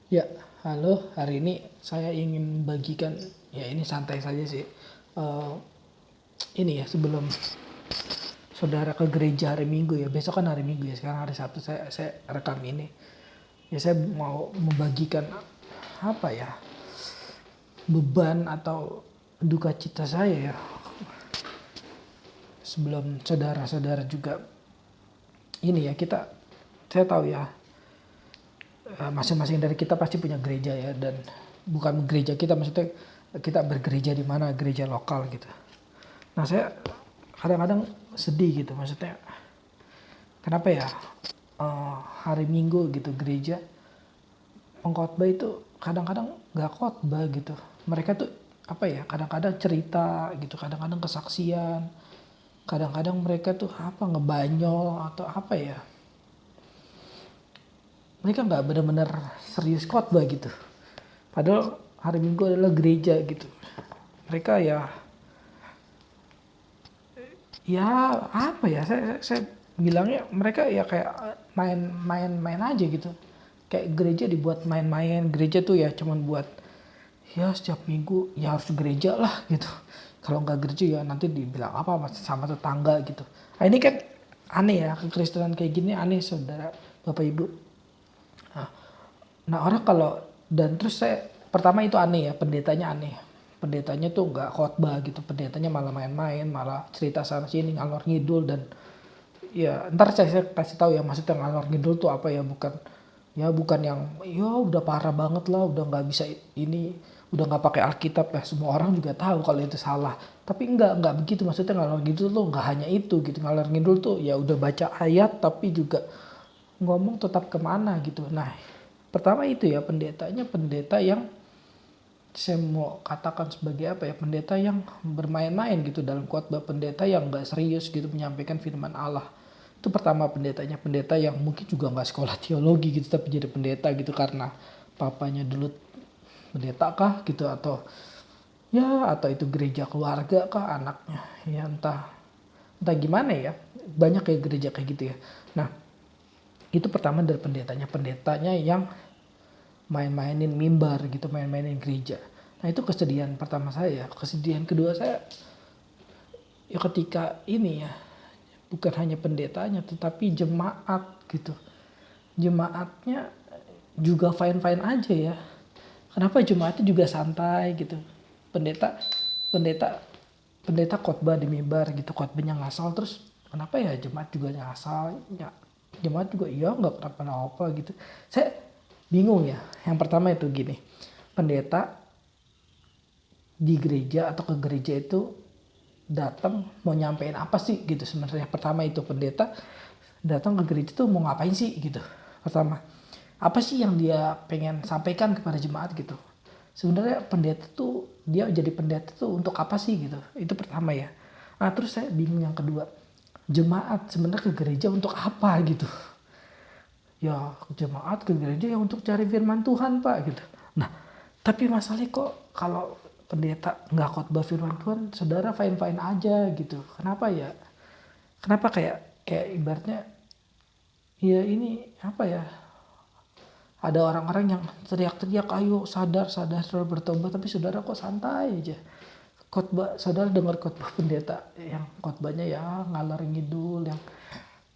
Ya, halo. Hari ini saya ingin bagikan, ya ini santai saja sih. Eh, ini ya sebelum saudara ke gereja hari Minggu ya. Besok kan hari Minggu ya. Sekarang hari Sabtu saya rekam ini. Ya saya mau membagikan apa ya, beban atau duka cita saya ya. Sebelum saudara-saudara juga ini ya saya tahu ya, masing-masing dari kita pasti punya gereja ya, dan bukan gereja kita, maksudnya kita bergereja di mana, gereja lokal gitu. Nah saya kadang-kadang sedih gitu, maksudnya kenapa ya, hari Minggu gitu gereja pengkhotbah itu kadang-kadang nggak khotbah gitu. Mereka tuh apa ya, kadang-kadang cerita gitu, kadang-kadang kesaksian, kadang-kadang mereka tuh apa, ngebanyol atau apa ya, mereka nggak benar-benar serius khotbah gitu. Padahal hari Minggu adalah gereja gitu. Mereka ya apa ya, saya bilangnya mereka ya kayak main-main aja gitu. Kayak gereja dibuat main-main. Gereja tuh ya cuman buat ya setiap minggu ya harus gereja lah gitu. Kalau nggak gereja ya nanti dibilang apa sama tetangga gitu. Nah ini kan aneh ya, kekristenan kayak gini aneh saudara bapak ibu. Nah orang kalau, dan terus saya pertama itu aneh ya, pendetanya aneh. Pendetanya tuh nggak khotbah gitu, pendetanya malah main-main, malah cerita sana sini ngalor ngidul. Dan ya ntar saya kasih tahu ya maksudnya ngalor ngidul tuh apa ya, bukan yang ya udah parah banget lah, udah nggak bisa ini, udah nggak pakai Alkitab ya, semua orang juga tahu kalau itu salah. Tapi nggak begitu, maksudnya ngalor ngidul tuh nggak hanya itu gitu. Ngalor ngidul tuh ya udah baca ayat tapi juga ngomong tetap kemana gitu. Nah pertama itu ya, pendetanya pendeta yang saya mau katakan sebagai apa ya, pendeta yang bermain-main gitu dalam khotbah, pendeta yang nggak serius gitu menyampaikan firman Allah. Itu pertama pendetanya, pendeta yang mungkin juga nggak sekolah teologi gitu tapi jadi pendeta gitu karena papanya dulu pendeta kah gitu, atau itu gereja keluarga kah anaknya ya, entah entah gimana ya, banyak kayak gereja kayak gitu ya. Nah itu pertama dari pendetanya yang main-mainin mimbar gitu, main-mainin gereja. Nah itu kesedihan pertama saya. Kesedihan kedua saya ya ketika ini ya, bukan hanya pendetanya tetapi jemaat gitu. Jemaatnya juga fine-fine aja ya. Kenapa jemaatnya juga santai gitu. Pendeta pendeta pendeta khotbah di mimbar gitu, khotbahnya ngasal, terus kenapa ya jemaat juga ngasal ya, jemaat juga iya nggak kenapa-napa gitu. Saya bingung ya. Yang pertama itu gini, pendeta di gereja atau ke gereja itu datang mau nyampein apa sih gitu sebenarnya. Pertama itu pendeta datang ke gereja tuh mau ngapain sih gitu. Pertama, apa sih yang dia pengen sampaikan kepada jemaat gitu. Sebenarnya pendeta tuh, dia jadi pendeta tuh untuk apa sih gitu. Itu pertama ya. Nah terus saya bingung yang kedua, jemaat sebenarnya ke gereja untuk apa gitu. Ya jemaat ke gereja ya untuk cari firman Tuhan pak gitu. Nah tapi masalahnya kok kalau pendeta nggak khotbah firman Tuhan, saudara fine fine aja gitu. Kenapa ya, kenapa kayak kayak ibaratnya ya ini apa ya, ada orang-orang yang teriak-teriak ayo sadar sadar saudara bertobat, tapi saudara kok santai aja. Khotbah, saudara dengar khotbah pendeta yang khotbahnya ya ngalor ngidul,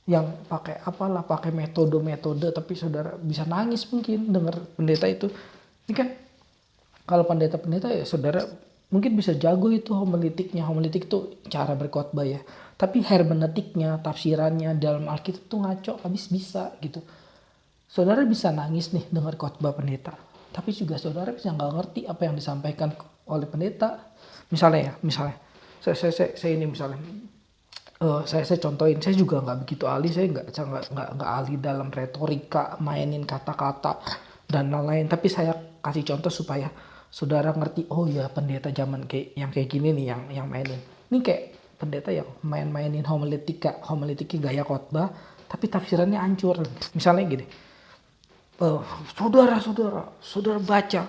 yang pakai apalah, pakai metode-metode, tapi saudara bisa nangis mungkin dengar pendeta itu. Ini kan kalau pendeta-pendeta ya saudara mungkin bisa jago itu homilitiknya. Homilitik itu cara berkhotbah ya, tapi hermeneutiknya, tafsirannya dalam Alkitab tuh ngaco habis bisa gitu. Saudara bisa nangis nih dengar khotbah pendeta, tapi juga saudara bisa nggak ngerti apa yang disampaikan oleh pendeta. Misalnya saya ini misalnya, saya contohin, saya juga nggak begitu ahli, saya nggak ahli dalam retorika, mainin kata-kata dan lain-lain, tapi saya kasih contoh supaya saudara ngerti. Oh ya pendeta zaman kayak gini nih yang mainin. Ini kayak pendeta yang main-mainin homiletika gaya khotbah, tapi tafsirannya hancur. Misalnya gini, saudara baca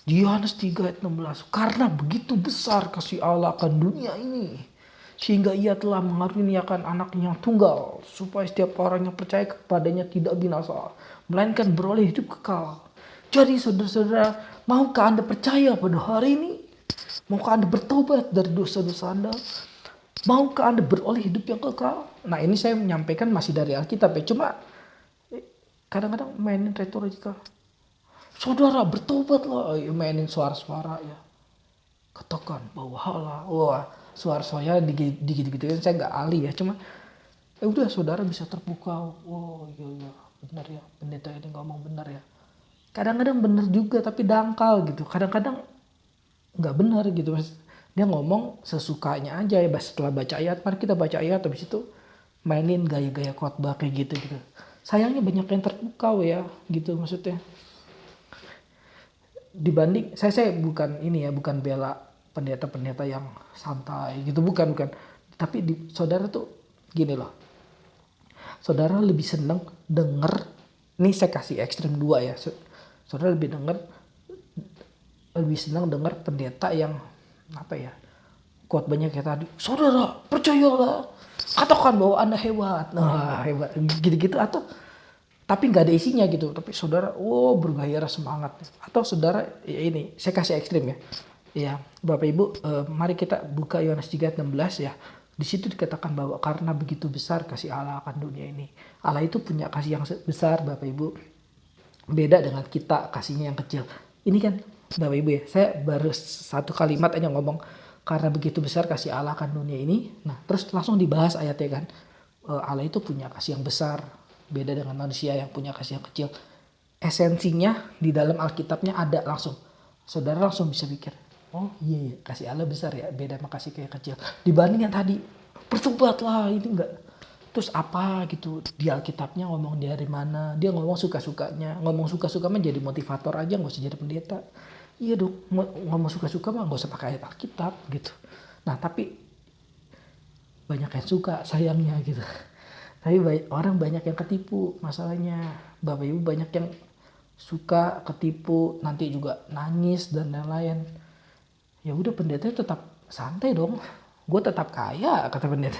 di Yohanes 3 ayat 16. Karena begitu besar kasih Allah akan dunia ini, sehingga ia telah mengaruniakan anaknya yang tunggal, supaya setiap orang yang percaya kepadanya tidak binasa, melainkan beroleh hidup kekal. Jadi saudara-saudara, maukah Anda percaya pada hari ini? Maukah Anda bertobat dari dosa-dosa Anda? Maukah Anda beroleh hidup yang kekal? Nah, ini saya menyampaikan masih dari Alkitab ya. Cuma kadang-kadang mainin retorika. Saudara bertobatlah, mainin suara-suara ya. Katakan bahwa halah, wah suara-suara digigit-gigitin, saya nggak ahli ya. Cuma udah saudara bisa terpukau. Oh iya benar ya, pendeta ini ngomong benar ya. Kadang-kadang benar juga tapi dangkal gitu. Kadang-kadang nggak benar gitu mas. Dia ngomong sesukanya aja ya. Setelah baca ayat, mari kita baca ayat, habis itu mainin gaya-gaya khotbah kayak gitu. Sayangnya banyak yang terpukau ya gitu maksudnya. Dibanding saya bukan ini ya, bukan bela pendeta-pendeta yang santai gitu, bukan. Tapi saudara tuh gini loh. Saudara lebih seneng denger, ini saya kasih ekstrem 2 ya. Saudara lebih senang denger pendeta yang apa ya, kuat banyak kayak tadi, saudara percayalah, katakan bahwa Anda hebat, nah hebat gitu-gitu, atau tapi nggak ada isinya gitu, tapi saudara bergairah semangat. Atau saudara ya ini saya kasih ekstrim ya Bapak Ibu, mari kita buka Yohanes 3:16 ya. Di situ dikatakan bahwa karena begitu besar kasih Allah akan dunia ini. Allah itu punya kasih yang besar Bapak Ibu, beda dengan kita kasihnya yang kecil. Ini kan Bapak Ibu ya, saya baru satu kalimat aja ngomong karena begitu besar kasih Allah akan dunia ini. Nah terus langsung dibahas ayatnya kan, Allah itu punya kasih yang besar, beda dengan manusia yang punya kasih yang kecil. Esensinya di dalam Alkitabnya ada langsung. Saudara langsung bisa pikir, oh iya kasih Allah besar ya, beda sama kasih kayak kecil. Dibanding yang tadi, bertobatlah ini enggak. Terus apa gitu, di Alkitabnya ngomong dari mana, dia ngomong suka-sukanya. Ngomong suka-suka mah jadi motivator aja, gak usah jadi pendeta. Iya dong, ngomong suka-suka mah gak usah pakai ayat Alkitab gitu. Nah tapi banyak yang suka sayangnya gitu. Tapi orang banyak yang ketipu masalahnya. Bapak Ibu banyak yang suka ketipu, nanti juga nangis dan lain-lain. Ya udah pendeta tetap santai dong. Gue tetap kaya kata pendeta.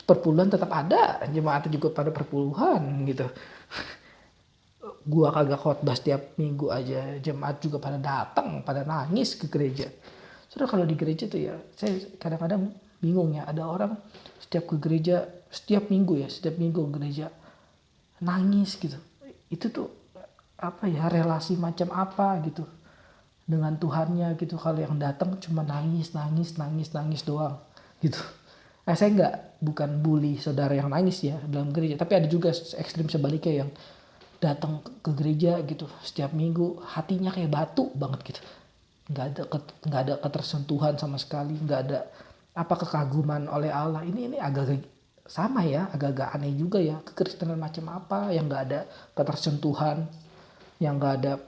Perpuluhan tetap ada, jemaat juga pada perpuluhan gitu. Gua kagak khotbah setiap minggu aja, jemaat juga pada datang, pada nangis ke gereja. Sudah kalau di gereja tuh ya, saya kadang-kadang bingung ya, ada orang setiap ke gereja, setiap minggu ke gereja nangis gitu. Itu tuh apa ya, relasi macam apa gitu dengan Tuhannya gitu, kalau yang datang cuma nangis doang gitu. Saya bukan bully saudara yang nangis ya dalam gereja, tapi ada juga ekstrim sebaliknya yang datang ke gereja gitu setiap minggu hatinya kayak batu banget gitu, nggak ada ketersentuhan sama sekali, nggak ada apa kekaguman oleh Allah. Ini agak sama ya, agak aneh juga ya, kekristenan macam apa yang nggak ada ketersentuhan, yang nggak ada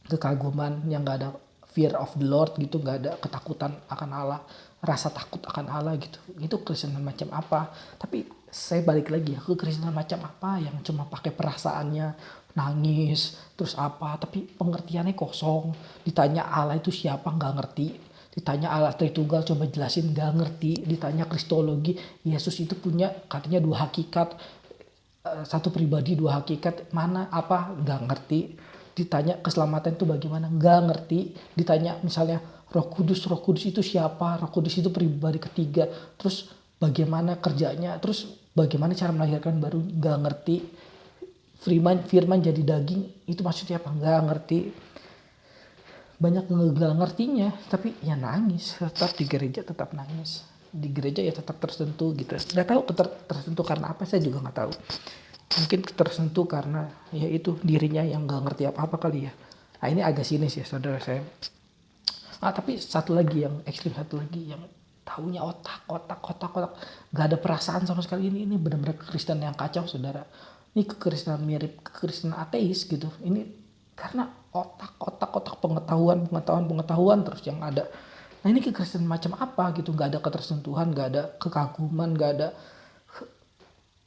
kekaguman, yang nggak ada fear of the Lord gitu, nggak ada ketakutan akan Allah, rasa takut akan Allah gitu. Itu kekristenan macam apa? Tapi saya balik lagi ya, kekristenan macam apa yang cuma pakai perasaannya, nangis terus apa, tapi pengertiannya kosong. Ditanya Allah itu siapa nggak ngerti, ditanya Allah Tritunggal coba jelasin nggak ngerti, ditanya kristologi Yesus itu punya katanya 2 hakikat, satu pribadi 2 hakikat, mana apa nggak ngerti. Ditanya keselamatan itu bagaimana nggak ngerti. Ditanya misalnya Roh Kudus itu siapa, Roh Kudus itu pribadi ketiga, terus bagaimana kerjanya, terus bagaimana cara melahirkan baru nggak ngerti. Firman jadi daging itu maksudnya apa nggak ngerti. Banyak nggak ngertinya, tapi ya nangis tetap di gereja, tetap nangis di gereja ya, tetap tersentuh gitu. Nggak tahu tersentuh karena apa, saya juga nggak tahu. Mungkin tersentuh karena ya itu dirinya yang nggak ngerti apa-apa kali ya. Nah ini agak sinis ya saudara saya. Tapi satu lagi yang ekstrim, satu lagi yang taunya otak, nggak ada perasaan sama sekali. Ini benar-benar kekristenan yang kacau saudara. Ini kekristenan mirip kekristenan ateis gitu. Ini karena otak pengetahuan terus yang ada. Nah ini kekristenan macam apa gitu, nggak ada ketersentuhan, nggak ada kekaguman, nggak ada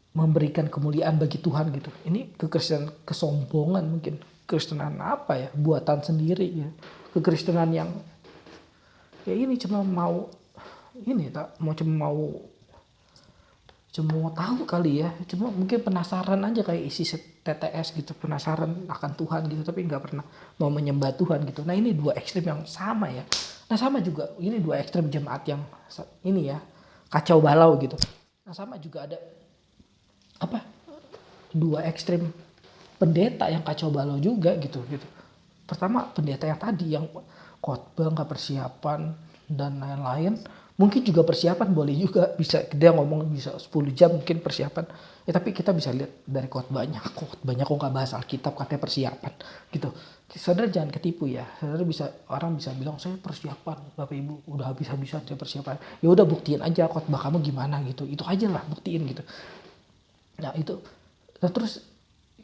memberikan kemuliaan bagi Tuhan gitu. Ini kekristenan kesombongan mungkin. Kekristenan apa ya, buatan sendiri ya. Kekristenan yang ya ini cuma mau tahu kali ya, cuma mungkin penasaran aja kayak isi TTS gitu, penasaran akan Tuhan gitu tapi nggak pernah mau menyembah Tuhan gitu. Nah ini dua ekstrim yang sama ya. Nah sama juga ini dua ekstrim jemaat yang ini ya kacau balau gitu. Nah sama juga ada apa dua ekstrim pendeta yang kacau balau juga gitu gitu. Pertama pendeta yang tadi yang khotbah nggak persiapan dan lain-lain. Mungkin juga persiapan boleh juga, bisa dia ngomong bisa 10 jam mungkin persiapan. Ya tapi kita bisa lihat dari khotbahnya kok nggak bahas Alkitab katanya persiapan gitu. Saudara jangan ketipu ya. Saudara orang bisa bilang saya persiapan Bapak Ibu udah habis-habisan saya persiapan. Ya udah buktiin aja khotbah kamu gimana gitu. Itu aja lah buktiin gitu. Nah itu, nah terus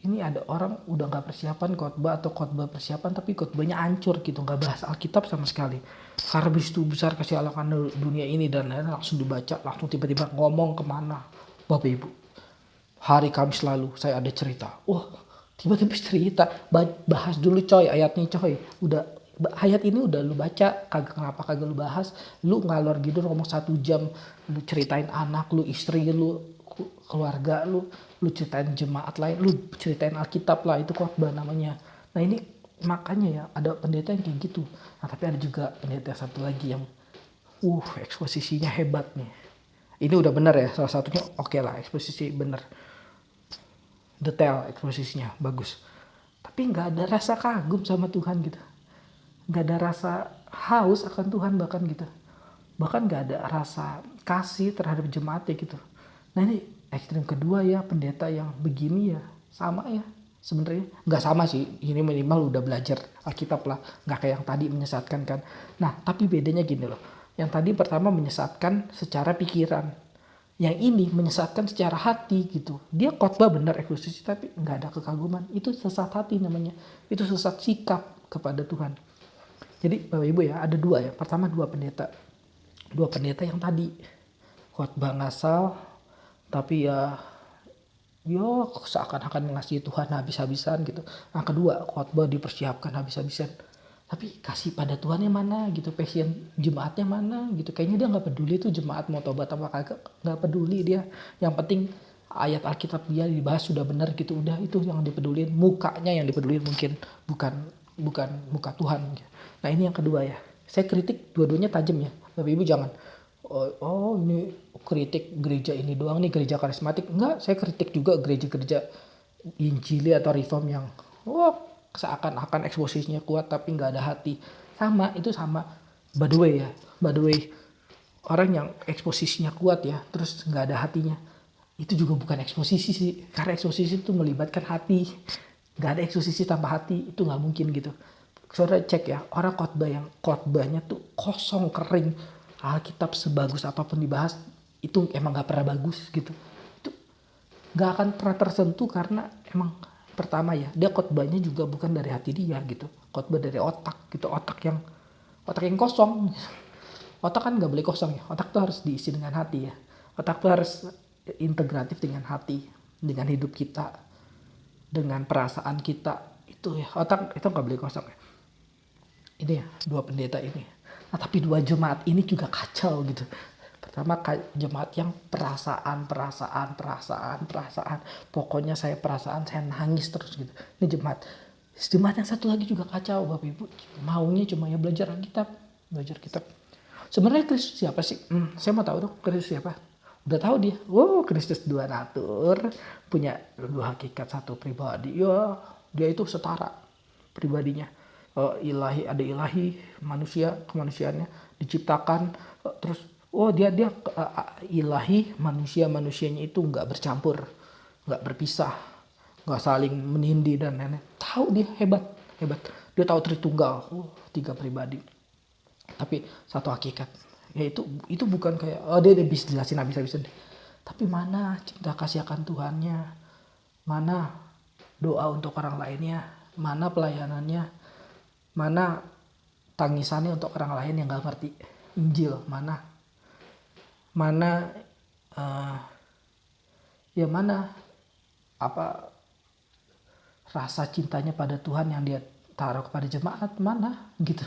ini ada orang udah nggak persiapan khotbah atau khotbah persiapan tapi khotbahnya hancur gitu, nggak bahas Alkitab sama sekali. Karena begitu besar kasih Allah karena dunia ini dan lain langsung dibaca, langsung tiba-tiba ngomong kemana. Bapak Ibu, hari Kamis lalu saya ada cerita. Wah, tiba-tiba cerita, bahas dulu coy ayatnya coy. Udah ayat ini udah lu baca, kagak lu bahas, lu ngalor gitu ngomong 1 jam, lu ceritain anak lu, istri lu, keluarga lu ceritain jemaat lain, lu ceritain Alkitab lah, itu khotbah namanya. Nah ini makanya ya ada pendeta yang kayak gitu. Nah tapi ada juga pendeta satu lagi yang eksposisinya hebat nih. Ini udah bener ya, salah satunya oke lah, eksposisi bener, detail eksposisinya bagus. Tapi nggak ada rasa kagum sama Tuhan gitu, nggak ada rasa haus akan Tuhan bahkan nggak ada rasa kasih terhadap jemaatnya gitu. Nah ini ekstrem kedua ya, pendeta yang begini ya sama ya sebenarnya, nggak sama sih, ini minimal udah belajar Alkitab lah, nggak kayak yang tadi menyesatkan kan. Nah tapi bedanya gini loh, yang tadi pertama menyesatkan secara pikiran, yang ini menyesatkan secara hati gitu. Dia khotbah benar eksposisi tapi nggak ada kekaguman, itu sesat hati namanya, itu sesat sikap kepada Tuhan. Jadi Bapak Ibu ya ada dua ya, pertama dua pendeta yang tadi khotbah ngasal tapi ya seakan-akan mengasihi Tuhan habis-habisan gitu. Yang kedua khotbah dipersiapkan habis-habisan tapi kasih pada Tuhannya mana gitu, passion jemaatnya mana gitu. Kayaknya dia nggak peduli tuh jemaat mau tobat apa kagak, nggak peduli dia. Yang penting ayat Alkitab dia dibahas sudah benar gitu, udah itu yang dipedulin, mukanya yang dipedulin mungkin, bukan muka Tuhan. Nah ini yang kedua ya, saya kritik dua-duanya tajam ya Bapak Ibu, jangan ini kritik gereja ini doang nih, gereja karismatik. Enggak, saya kritik juga gereja-gereja Injili atau Reform yang seakan-akan eksposisinya kuat tapi nggak ada hati. Itu sama. By the way, orang yang eksposisinya kuat ya, terus nggak ada hatinya, itu juga bukan eksposisi sih. Karena eksposisi itu melibatkan hati. Nggak ada eksposisi tanpa hati, itu nggak mungkin gitu. Saudara cek ya, orang khotbah yang khotbahnya tuh kosong, kering, Alkitab sebagus apapun dibahas, itu emang gak pernah bagus gitu. Itu gak akan pernah tersentuh karena emang pertama ya, dia khotbahnya juga bukan dari hati dia gitu. Khotbah dari otak gitu, otak yang kosong. Otak kan gak boleh kosong ya, otak tuh harus diisi dengan hati ya. Otak tuh harus integratif dengan hati, dengan hidup kita, dengan perasaan kita. Itu ya, otak itu gak boleh kosong ya. Ini ya, dua pendeta ini. Nah tapi dua jemaat ini juga kacau gitu. Pertama jemaat yang perasaan. Pokoknya saya nangis terus gitu. Ini jemaat yang satu lagi juga kacau Bapak Ibu. Maunya cuma ya belajar kitab. Sebenarnya Kristus siapa sih? Saya mau tahu dong Kristus siapa. Udah tahu dia. Kristus dua natur, punya dua hakikat satu pribadi. Ya, dia itu setara pribadinya. Ilahi manusia, kemanusiaannya diciptakan, terus dia ilahi, manusianya itu nggak bercampur, nggak berpisah, nggak saling menindih dan lain-lain. Tahu dia hebat, dia tahu Tritunggal, 3 pribadi tapi satu hakikat. Ya itu bukan kayak dia bisa jelasin habis-habisan, tapi mana cinta kasih akan Tuhannya, mana doa untuk orang lainnya, mana pelayanannya, mana tangisannya untuk orang lain yang gak ngerti Injil, mana rasa cintanya pada Tuhan yang dia taruh kepada jemaat, mana gitu.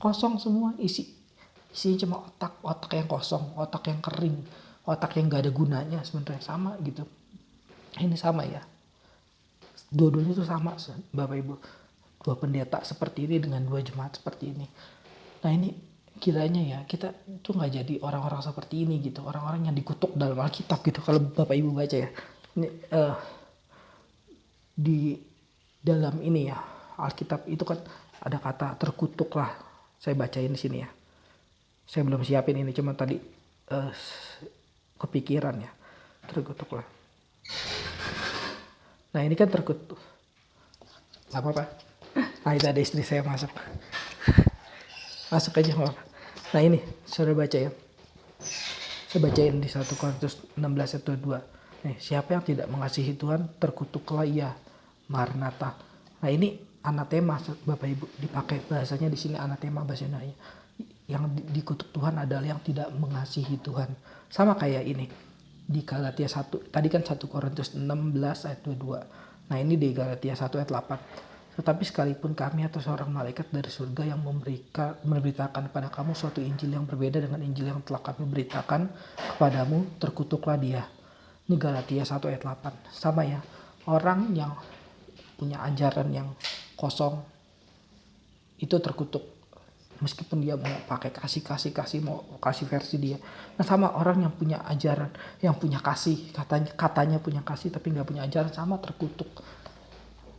Kosong semua, isinya cuma otak yang kosong, otak yang kering, otak yang gak ada gunanya sebenarnya. Sama gitu, ini sama ya. Dua-duanya tuh sama Bapak Ibu. Dua pendeta seperti ini dengan dua jemaat seperti ini. Nah ini kiranya ya kita tuh nggak jadi orang-orang seperti ini gitu. Orang-orang yang dikutuk dalam Alkitab gitu. Kalau Bapak Ibu baca ya. Ini, di dalam ini ya Alkitab itu kan ada kata terkutuk lah. Saya bacain di sini ya. Saya belum siapin ini, cuma tadi kepikiran ya. Terkutuk lah. Nah ini kan terkutuk. Gak apa-apa. Nah itu ada istri saya masuk. Masuk aja gak apa-apa. Nah ini saudara baca ya. Saya bacain di 1 Korintus 16 ayat 22. Nih, siapa yang tidak mengasihi Tuhan terkutuklah ia. Maranatha. Nah ini anatema Bapak Ibu, dipakai bahasanya di sini anatema bahasa Indonesia. Yang dikutuk Tuhan adalah yang tidak mengasihi Tuhan. Sama kayak ini di Galatia 1. Tadi kan 1 Korintus 16 ayat 22. Nah ini di Galatia 1 ayat 8. Tetapi sekalipun kami atau seorang malaikat dari surga yang memberitakan kepada kamu suatu Injil yang berbeda dengan Injil yang telah kami beritakan kepadamu, terkutuklah dia. Ini Galatia 1 ayat 8. Sama ya, orang yang punya ajaran yang kosong itu terkutuk. Meskipun dia mau pakai kasih mau kasih versi dia. Nah sama orang yang punya ajaran, yang punya kasih, katanya punya kasih tapi nggak punya ajaran, sama terkutuk.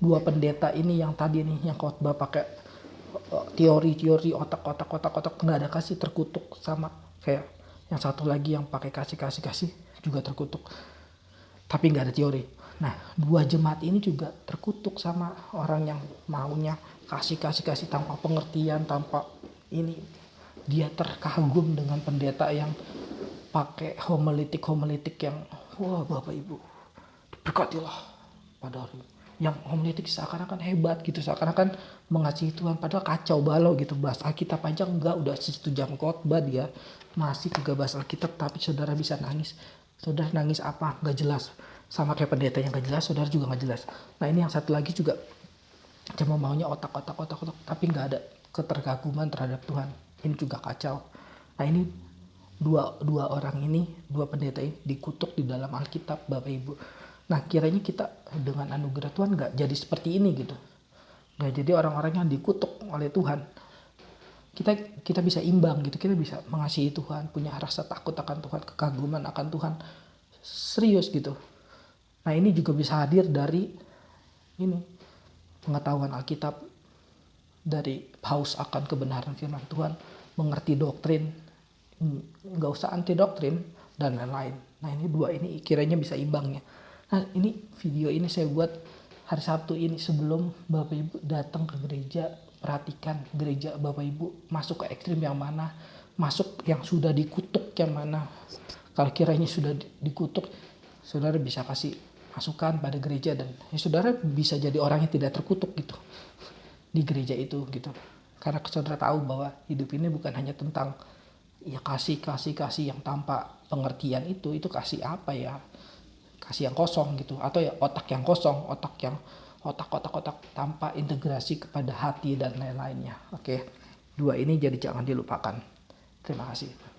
Dua pendeta ini yang tadi nih yang khotbah pakai teori otak nggak ada kasih, terkutuk. Sama kayak yang satu lagi yang pakai kasih juga terkutuk tapi nggak ada teori. Nah dua jemaat ini juga terkutuk sama orang yang maunya kasih tanpa pengertian, tanpa ini. Dia terkagum dengan pendeta yang pakai homiletik yang wah Bapak Ibu berkatilah pada hari yang homiletik seakan-akan hebat gitu, seakan-akan mengasihi Tuhan, padahal kacau balau gitu. Bahas Alkitab aja enggak, udah 1 jam khotbah dia masih kagak bahas Alkitab, tapi saudara bisa nangis. Saudara nangis apa? Nggak jelas. Sama kayak pendeta yang nggak jelas, saudara juga nggak jelas. Nah ini yang satu lagi juga cuma maunya otak, tapi nggak ada keterkaguman terhadap Tuhan. Ini juga kacau. Nah ini dua orang ini, dua pendeta ini dikutuk di dalam Alkitab Bapak Ibu. Nah kiranya kita dengan anugerah Tuhan gak jadi seperti ini gitu. Gak jadi orang-orang yang dikutuk oleh Tuhan. Kita bisa imbang gitu. Kita bisa mengasihi Tuhan, punya rasa takut akan Tuhan, kekaguman akan Tuhan. Serius gitu. Nah ini juga bisa hadir dari ini pengetahuan Alkitab, dari haus akan kebenaran firman Tuhan, mengerti doktrin, gak usah anti doktrin dan lain-lain. Nah ini dua ini kiranya bisa imbangnya. Nah ini video ini saya buat hari Sabtu ini sebelum Bapak Ibu datang ke gereja. Perhatikan gereja Bapak Ibu masuk ke ekstrim yang mana, masuk yang sudah dikutuk yang mana. Kalau kiranya sudah dikutuk, saudara bisa kasih masukan pada gereja dan ya saudara bisa jadi orang yang tidak terkutuk gitu di gereja itu gitu. Karena saudara tahu bahwa hidup ini bukan hanya tentang ya kasih yang tanpa pengertian. Itu kasih apa ya? Kasih yang kosong gitu, atau ya otak yang kosong, otak tanpa integrasi kepada hati dan lain-lainnya. Oke, dua ini jadi jangan dilupakan. Terima kasih.